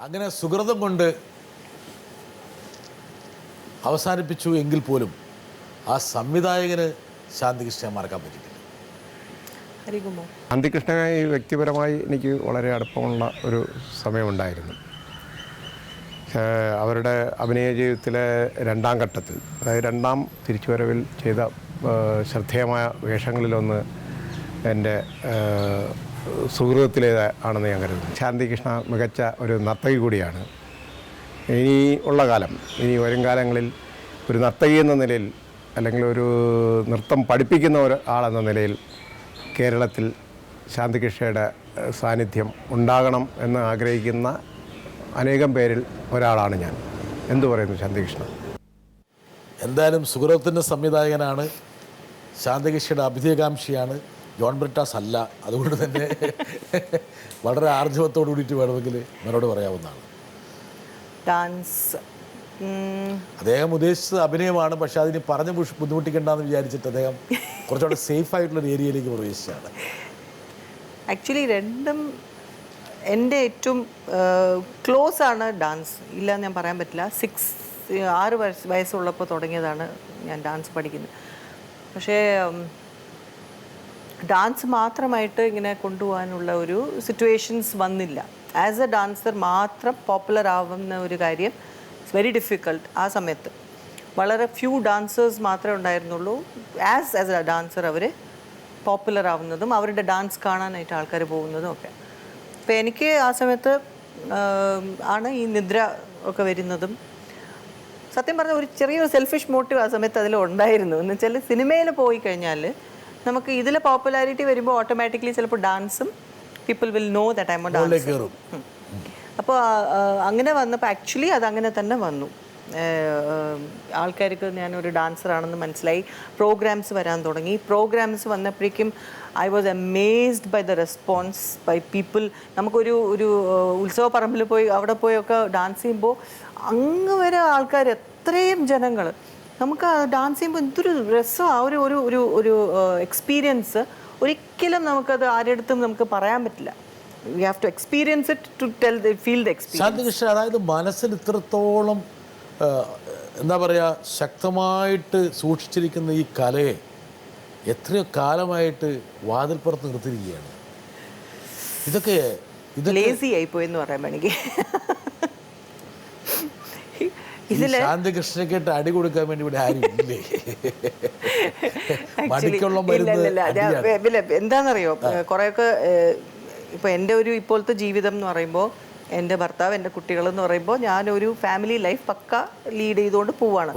അങ്ങനെ സുഹൃതം കൊണ്ട് അവസാനിപ്പിച്ചു എങ്കിൽ പോലും ആ സംവിധായകന് ശാന്തികൃഷ്ണനെ മറക്കാൻ പറ്റിയിട്ടില്ല. ശാന്തികൃഷ്ണനായി വ്യക്തിപരമായി എനിക്ക് വളരെ അടുപ്പമുള്ള ഒരു സമയമുണ്ടായിരുന്നു. അവരുടെ അഭിനയ ജീവിതത്തിലെ രണ്ടാം ഘട്ടത്തിൽ, അതായത് രണ്ടാം തിരിച്ചുവരവിൽ ചെയ്ത ശ്രദ്ധേയമായ വേഷങ്ങളിലൊന്ന് എൻ്റെ സുഹൃത്തിലേതാണെന്ന് ഞാൻ കരുതുന്നു. ശാന്തികൃഷ്ണ മികച്ച ഒരു നർത്തകി കൂടിയാണ്. ഇനി ഉള്ള കാലം, ഇനി വരും കാലങ്ങളിൽ ഒരു നർത്തകി എന്ന നിലയിൽ, അല്ലെങ്കിൽ ഒരു നൃത്തം പഠിപ്പിക്കുന്ന ഒരാളെന്ന നിലയിൽ കേരളത്തിൽ ശാന്തികൃഷ്ണയുടെ സാന്നിധ്യം ഉണ്ടാകണം എന്ന് ആഗ്രഹിക്കുന്ന അനേകം പേരിൽ ഒരാളാണ് ഞാൻ. എന്തു പറയുന്നു ശാന്തികൃഷ്ണ? എന്തായാലും സുഹൃത്തിൻ്റെ സംവിധായകനാണ്, ശാന്തികൃഷ്ണയുടെ അഭിനയകാംക്ഷിയാണ്, ജോൺ ബ്രിട്ടാസ് അല്ല. അതുകൊണ്ട് തന്നെ വളരെ ആർജവത്തോടു കൂടിയിട്ട് വേണമെങ്കിൽ എന്നോട് പറയാവുന്നതാണ്. ഡാൻസ് അദ്ദേഹം ഉദ്ദേശിച്ചത് അഭിനയമാണ്, പക്ഷെ അതിന് പറഞ്ഞ് ബുദ്ധിമുട്ടിക്കണ്ടെന്ന് വിചാരിച്ചിട്ട് അദ്ദേഹം കുറച്ചുകൂടെ സേഫ് ആയിട്ടുള്ളൊരു ഏരിയയിലേക്ക് പ്രവേശിച്ചാണ്. ആക്ച്വലി രണ്ടും എൻ്റെ ഏറ്റവും ക്ലോസ് ആണ്. ഡാൻസ് ഇല്ല എന്ന് ഞാൻ പറയാൻ പറ്റില്ല. 6 വയസ്സുള്ളപ്പോൾ തുടങ്ങിയതാണ് ഞാൻ ഡാൻസ് പഠിക്കുന്നത്. പക്ഷേ ഡാൻസ് മാത്രമായിട്ട് ഇങ്ങനെ കൊണ്ടുപോകാനുള്ള ഒരു സിറ്റുവേഷൻസ് വന്നില്ല. ആസ് എ ഡാൻസർ മാത്രം പോപ്പുലർ ആവുന്ന ഒരു കാര്യം ഇറ്റ്സ് വെരി ഡിഫിക്കൾട്ട്. ആ സമയത്ത് വളരെ ഫ്യൂ ഡാൻസേഴ്സ് മാത്രമേ ഉണ്ടായിരുന്നുള്ളൂ. ആസ് എ ഡാൻസർ അവർ പോപ്പുലർ ആവുന്നതും അവരുടെ ഡാൻസ് കാണാനായിട്ട് ആൾക്കാർ പോകുന്നതും ഒക്കെ. അപ്പോൾ എനിക്ക് ആ സമയത്ത് ആണ് ഈ നിദ്ര ഒക്കെ വരുന്നതും. സത്യം പറഞ്ഞാൽ ഒരു ചെറിയൊരു സെൽഫിഷ് മോട്ടീവ് ആ സമയത്ത് അതിൽ ഉണ്ടായിരുന്നു. എന്ന് വെച്ചാൽ സിനിമയിൽ പോയി കഴിഞ്ഞാൽ നമുക്ക് ഇതിൽ പോപ്പുലാരിറ്റി വരുമ്പോൾ ഓട്ടോമാറ്റിക്കലി ചിലപ്പോൾ ഡാൻസും people will know that I M A dancer. അപ്പോൾ അങ്ങനെ വന്നപ്പോൾ ആക്ച്വലി അതങ്ങനെ തന്നെ വന്നു. ആൾക്കാർക്ക് ഞാനൊരു ഡാൻസറാണെന്ന് മനസ്സിലായി. പ്രോഗ്രാംസ് വരാൻ തുടങ്ങി. പ്രോഗ്രാംസ് വന്നപ്പോഴേക്കും I was amazed by the response by people. നമുക്കൊരു ഉത്സവ പറമ്പിൽ പോയി അവിടെ പോയൊക്കെ ഡാൻസ് ചെയ്യുമ്പോൾ അങ്ങ് വരെ ആൾക്കാർ, എത്രയും ജനങ്ങൾ. നമുക്ക് ആ ഡാൻസ് ചെയ്യുമ്പോൾ എന്തൊരു രസമാണ്. ആ ഒരു ഒരു ഒരു എക്സ്പീരിയൻസ് ഒരിക്കലും നമുക്കത് ആരുടെടുത്തും നമുക്ക് പറയാൻ പറ്റില്ല. You have to experience it to feel the experience. Shanthikrishnan അതായത് മനസ്സിൽ ഇത്രത്തോളം എന്താ പറയുക ശക്തമായിട്ട് സൂക്ഷിച്ചിരിക്കുന്ന ഈ കലയെ എത്രയോ കാലമായിട്ട് വാതിൽപ്പുറത്ത് നിർത്തിയിരിക്കുകയാണ്. ഇതൊക്കെ ലേസി ആയിപ്പോയെന്ന് പറയാൻ വേണമെങ്കിൽ ശാന്തികൃഷ്ണയ്ക്കായിട്ട് അടി കൊടുക്കാൻ വേണ്ടി ഇവിടെ ആരും ഇല്ലേ? എന്താണെന്നറിയോ, കുറേയൊക്കെ ഇപ്പോൾ എൻ്റെ ഒരു ഇപ്പോഴത്തെ ജീവിതം എന്ന് പറയുമ്പോൾ എൻ്റെ ഭർത്താവ്, എൻ്റെ കുട്ടികളെന്ന് പറയുമ്പോൾ ഞാനൊരു ഫാമിലി ലൈഫ് പക്ക ലീഡ് ചെയ്തുകൊണ്ട് പോവാണ്.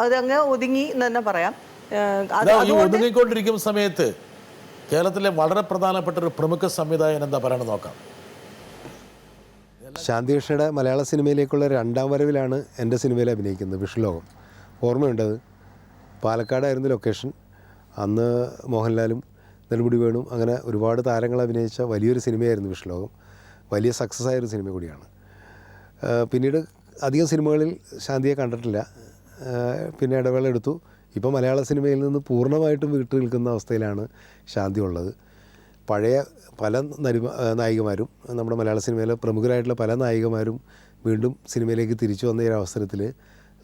അതങ്ങ് ഒതുങ്ങി എന്ന് തന്നെ പറയാം. ഒതുങ്ങിക്കൊണ്ടിരിക്കുന്ന സമയത്ത് കേരളത്തിലെ വളരെ പ്രധാനപ്പെട്ട ഒരു പ്രമുഖ സംവിധായകൻ എന്താ പറയണമെന്ന് നോക്കാം. ശാന്തികൃഷ്ണയുടെ മലയാള സിനിമയിലേക്കുള്ള രണ്ടാം വരവിലാണ് എൻ്റെ സിനിമയിൽ അഭിനയിക്കുന്നത്, വിഷ്ണുലോകം. ഓർമ്മയുണ്ടത്? പാലക്കാടായിരുന്നു ലൊക്കേഷൻ. അന്ന് മോഹൻലാലും നെടുമുടി വേണും അങ്ങനെ ഒരുപാട് താരങ്ങൾ അഭിനയിച്ച വലിയൊരു സിനിമയായിരുന്നു വിഷ്ണുലോകം. വലിയ സക്സസ് ആയൊരു സിനിമ കൂടിയാണ്. പിന്നീട് അധികം സിനിമകളിൽ ശാന്തിയെ കണ്ടിട്ടില്ല. പിന്നെ ഇടവേള എടുത്തു. ഇപ്പോൾ മലയാള സിനിമയിൽ നിന്ന് പൂർണ്ണമായിട്ടും വിട്ടു നിൽക്കുന്ന അവസ്ഥയിലാണ് ശാന്തി ഉള്ളത്. പഴയ പല നായികമാരും, നമ്മുടെ മലയാള സിനിമയിലെ പ്രമുഖരായിട്ടുള്ള പല നായികമാരും വീണ്ടും സിനിമയിലേക്ക് തിരിച്ചു വന്ന ഈ അവസരത്തിൽ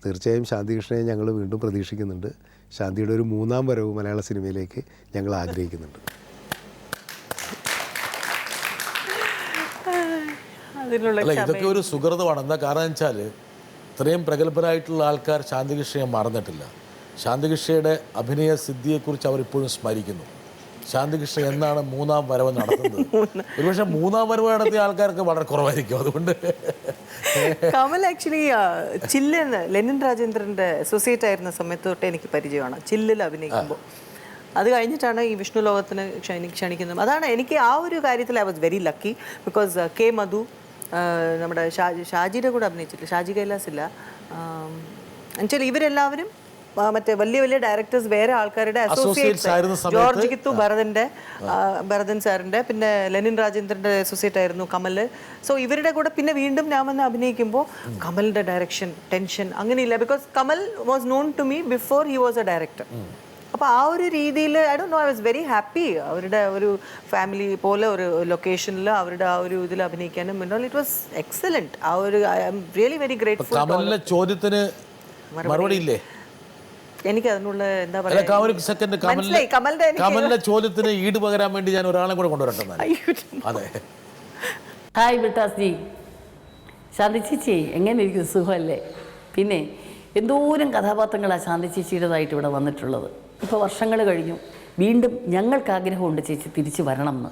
തീർച്ചയായും ശാന്തികൃഷ്ണനെ ഞങ്ങൾ വീണ്ടും പ്രതീക്ഷിക്കുന്നുണ്ട്. ശാന്തിയുടെ ഒരു 3ാം വരവ് മലയാള സിനിമയിലേക്ക് ഞങ്ങൾ ആഗ്രഹിക്കുന്നുണ്ട്. അല്ല, ഇതൊക്കെ ഒരു സുഹൃതമാണ്. എന്താ കാരണം വെച്ചാൽ ഇത്രയും പ്രഗത്ഭരായിട്ടുള്ള ആൾക്കാർ ശാന്തികൃഷ്ണയെ മറന്നിട്ടില്ല. ശാന്തികൃഷ്ണയുടെ അഭിനയ സിദ്ധിയെക്കുറിച്ച് അവർ ഇപ്പോഴും സ്മരിക്കുന്നു. ശാന്തികൃഷ്ണ എന്നാണ് 3ാം വരവ് നടത്തുന്നത്? ഒരുപക്ഷെ 3ാം വരവ് നടത്തിയ ആൾക്കാർക്ക് വളരെ കുറവായിരിക്കും. അതുകൊണ്ട് കമൽ ആക്ച്വലി ചില്ലിന് ലെനിൻ രാജേന്ദ്രൻ്റെ അസോസിയേറ്റ് ആയിരുന്ന സമയത്ത് തൊട്ട് എനിക്ക് പരിചയമാണ്. ചില്ലിൽ അഭിനയിക്കുമ്പോൾ അത് കഴിഞ്ഞിട്ടാണ് ഈ വിഷ്ണു ലോകത്തിന് ക്ഷണിക്കുന്നത്. അതാണ് എനിക്ക് ആ ഒരു കാര്യത്തിൽ I was very lucky. Because K Madhu, നമ്മുടെ ഷാജിയുടെ കൂടെ അഭിനയിച്ചിട്ടില്ല, ഷാജി കൈലാസ് ഇല്ല, എന്നുവെച്ചാൽ ഇവരെല്ലാവരും മറ്റേ വലിയ വലിയ ഡയറക്ടേഴ്സ്, വേറെ ആൾക്കാരുടെ അസോസിയേറ്റ്സ്. ജോർജ് കിത്തു ഭരതൻ സാറിൻ്റെ, പിന്നെ ലെനിൻ രാജേന്ദ്രൻ്റെ അസോസിയേറ്റ് ആയിരുന്നു കമൽ. സോ ഇവരുടെ കൂടെ പിന്നെ വീണ്ടും ഞാൻ വന്ന് അഭിനയിക്കുമ്പോൾ കമലിൻ്റെ ഡയറക്ഷൻ, ടെൻഷൻ അങ്ങനെയില്ല. Because Kamal was known to me before he was a director. അപ്പോൾ ആ ഒരു രീതിയിൽ I don't know, I was very happy അവരുടെ ഒരു ഫാമിലി പോലെ ഒരു ലൊക്കേഷനിൽ അവരുടെ ആ ഒരു ഇതിൽ അഭിനയിക്കാനും ഇറ്റ് വാസ് എക്സലൻറ്റ്. ആ ഒരു I am really very grateful. കമലിന്റെ ചോദ്യത്തിന് മറുപടി ഇല്ലേ? എനിക്ക് അതിനുള്ള എന്താ അല്ല, പറയുക, ഒരു സെക്കൻഡ്, മനസ്സിലായി കമലിന്റെ കമലിന്റെ ചോദ്യത്തിന് ഈട് പകരാൻ വേണ്ടി ഞാൻ ഒരാളെ കൂടെ കൊണ്ടുവരട്ടെ. അതെ, ഹായ് ബ്രിട്ടാസ് ജി, ശാന്തി ചേച്ചി എങ്ങനെ ഇരിക്കും? സുഖമല്ലേ? പിന്നെ എന്തോരം കഥാപാത്രങ്ങളാണ് ശാന്തി ചേച്ചിയുടേതായിട്ട് ഇവിടെ വന്നിട്ടുള്ളത്. ഇപ്പോൾ വർഷങ്ങൾ കഴിഞ്ഞു, വീണ്ടും ഞങ്ങൾക്ക് ആഗ്രഹമുണ്ട് ചേച്ചി തിരിച്ചു വരണം എന്ന്.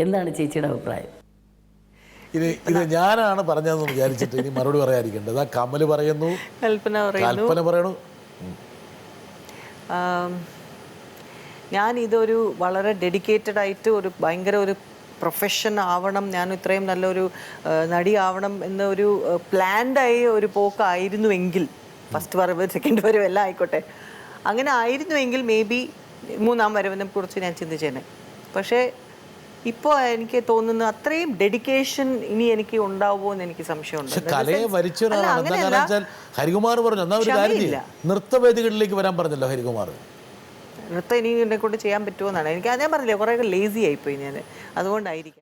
എന്താണ് ചേച്ചിയുടെ അഭിപ്രായം? ഇത് ഞാനാണ് പറഞ്ഞതെന്ന് വിചാരിച്ചിട്ട് ഇനി മറുപടി പറയാതിരിക്കേണ്ടത്. കമല് പറയുന്നു, കൽപ്പന പറയണു. ഞാൻ ഇതൊരു വളരെ ഡെഡിക്കേറ്റഡ് ആയിട്ട് ഒരു ഭയങ്കര ഒരു പ്രൊഫഷൻ ആവണം, ഞാൻ ഇത്രയും നല്ലൊരു നടി ആവണം എന്നൊരു പ്ലാൻഡായി ഒരു പോക്കായിരുന്നുവെങ്കിൽ, ഫസ്റ്റ് വരവ് സെക്കൻഡ് വരവ് എല്ലാം ആയിക്കോട്ടെ, അങ്ങനെ ആയിരുന്നുവെങ്കിൽ മേ ബി മൂന്നാം വരവിനെ കുറിച്ച് ഞാൻ ചിന്തിച്ചേനെ. പക്ഷേ ഇപ്പോൾ എനിക്ക് തോന്നുന്നു അത്രയും ഡെഡിക്കേഷൻ ഇനി എനിക്ക് ഉണ്ടാവുമോ എന്ന് എനിക്ക് സംശയമുണ്ട്. കലയെ വരിച്ച ഒരാളാണ്. ഹരികുമാർ പറഞ്ഞു എന്നാ ഒരു കാര്യം, നൃത്തവേദികളിലേക്ക് വരാൻ പറഞ്ഞല്ലോ ഹരികുമാർ. നൃത്തം ഇനി എന്നെ കൊണ്ട് ചെയ്യാൻ പറ്റുമോ എന്നാണ് എനിക്ക്. ഞാൻ പറഞ്ഞില്ലേ, കുറേ ലേസി ആയിപ്പോയി ഞാൻ, അതുകൊണ്ടായിരിക്കും.